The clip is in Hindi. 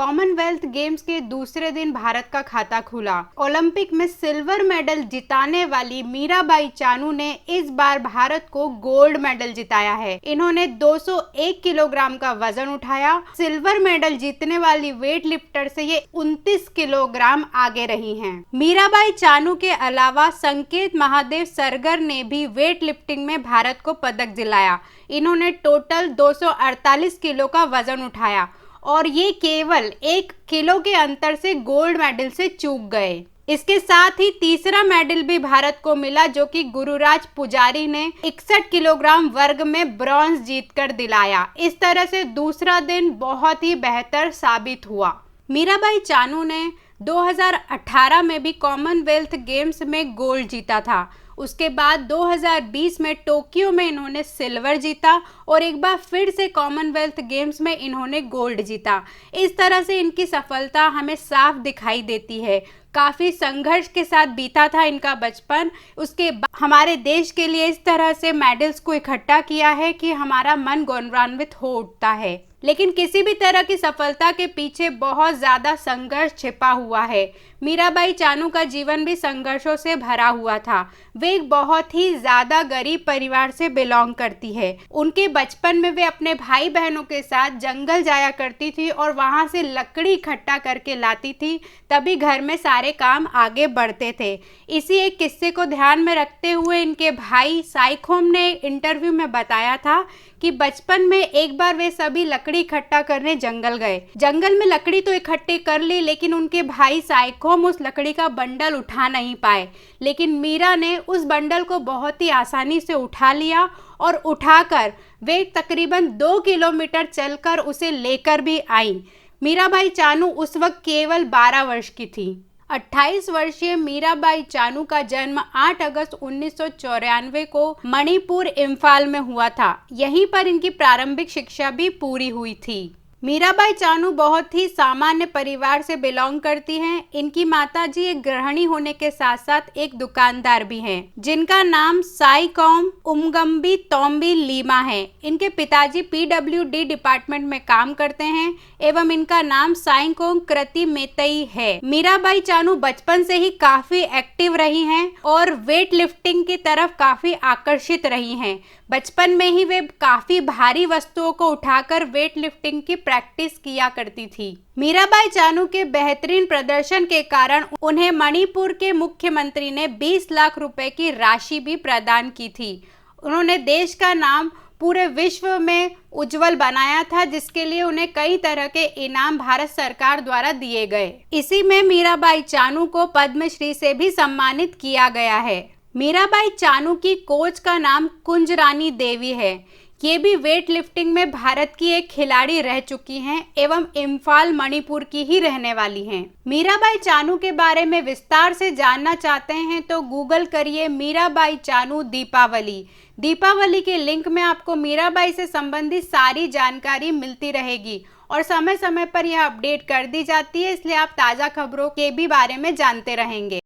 कॉमनवेल्थ गेम्स के दूसरे दिन भारत का खाता खुला। ओलंपिक में सिल्वर मेडल जिताने वाली मीराबाई चानू ने इस बार भारत को गोल्ड मेडल जिताया है। इन्होंने 201 किलोग्राम का वजन उठाया। सिल्वर मेडल जीतने वाली वेट लिफ्टर से ये 29 किलोग्राम आगे रही हैं। मीराबाई चानू के अलावा संकेत महादेव सरगर ने भी वेट लिफ्टिंग में भारत को पदक दिलाया। इन्होंने टोटल 248 किलो का वजन उठाया और ये केवल 1 किलो के अंतर से गोल्ड मेडल से चूक गए। इसके साथ ही तीसरा मेडल भी भारत को मिला, जो कि गुरुराज पुजारी ने 61 किलोग्राम वर्ग में ब्रॉन्ज जीतकर दिलाया। इस तरह से दूसरा दिन बहुत ही बेहतर साबित हुआ। मीराबाई चानू ने 2018 में भी कॉमनवेल्थ गेम्स में गोल्ड जीता था। उसके बाद 2020 में टोक्यो में इन्होंने सिल्वर जीता और एक बार फिर से कॉमनवेल्थ गेम्स में इन्होंने गोल्ड जीता। इस तरह से इनकी सफलता हमें साफ दिखाई देती है। काफ़ी संघर्ष के साथ बीता था इनका बचपन। उसके बाद हमारे देश के लिए इस तरह से मेडल्स को इकट्ठा किया है कि हमारा मन गौरवान्वित हो उठता है। लेकिन किसी भी तरह की सफलता के पीछे बहुत ज़्यादा संघर्ष छिपा हुआ है। मीराबाई चानू का जीवन भी संघर्षों से भरा हुआ था। वे एक बहुत ही ज़्यादा गरीब परिवार से बिलोंग करती है। उनके बचपन में वे अपने भाई बहनों के साथ जंगल जाया करती थी और वहाँ से लकड़ी इकट्ठा करके लाती थी, तभी घर में सारे काम आगे बढ़ते थे। इसी एक किस्से को ध्यान में रखते हुए इनके भाई साइखोम ने इंटरव्यू में बताया था कि बचपन में एक बार वे सभी लकड़ी इकट्ठा करने जंगल गए। जंगल में लकड़ी तो इकट्ठी कर ली, लेकिन उनके भाई साइखोम उस लकड़ी का बंडल उठा नहीं पाए। लेकिन मीरा ने उस बंडल को बहुत ही आसानी से उठा लिया और उठाकर वे तकरीबन 2 किलोमीटर चलकर उसे लेकर भी आई। मीराबाई चानू उस वक्त केवल 12 वर्ष की थी। 28 वर्षीय मीराबाई चानू का जन्म 8 अगस्त 1994 को मणिपुर इम्फाल में हुआ था। यहीं पर इनकी प्रारंभिक शिक्षा भी पूरी हुई थी। मीराबाई चानू बहुत ही सामान्य परिवार से बिलोंग करती हैं। इनकी माताजी एक गृहिणी होने के साथ साथ एक दुकानदार भी हैं, जिनका नाम साइकॉम उमगम्बी तोम्बी लीमा है। इनके पिताजी PWD डिपार्टमेंट में काम करते हैं एवं इनका नाम साइकोंग कृति मेतई है। मीराबाई चानू बचपन से ही काफी एक्टिव रही हैं और वेट लिफ्टिंग की तरफ काफी आकर्षित रही हैं। बचपन में ही वे काफी भारी वस्तुओं को उठाकर वेट लिफ्टिंग की प्रैक्टिस किया करती थी। मीराबाई चानू के बेहतरीन प्रदर्शन के कारण उन्हें मणिपुर के मुख्यमंत्री ने 20 लाख रुपए की राशि भी प्रदान की थी। उन्होंने देश का नाम पूरे विश्व में उज्जवल बनाया था, जिसके लिए उन्हें कई तरह के इनाम भारत सरकार द्वारा दिए गए। इसी में मीराबाई चानू को पद्मश्री से भी सम्मानित किया गया है। मीराबाई चानू की कोच का नाम कुंजरानी देवी है। ये भी वेट लिफ्टिंग में भारत की एक खिलाड़ी रह चुकी हैं एवं इम्फाल मणिपुर की ही रहने वाली हैं। मीराबाई चानू के बारे में विस्तार से जानना चाहते हैं तो गूगल करिए मीराबाई चानू दीपावली। दीपावली के लिंक में आपको मीराबाई से संबंधित सारी जानकारी मिलती रहेगी और समय समय पर यह अपडेट कर दी जाती है, इसलिए आप ताज़ा खबरों के भी बारे में जानते रहेंगे।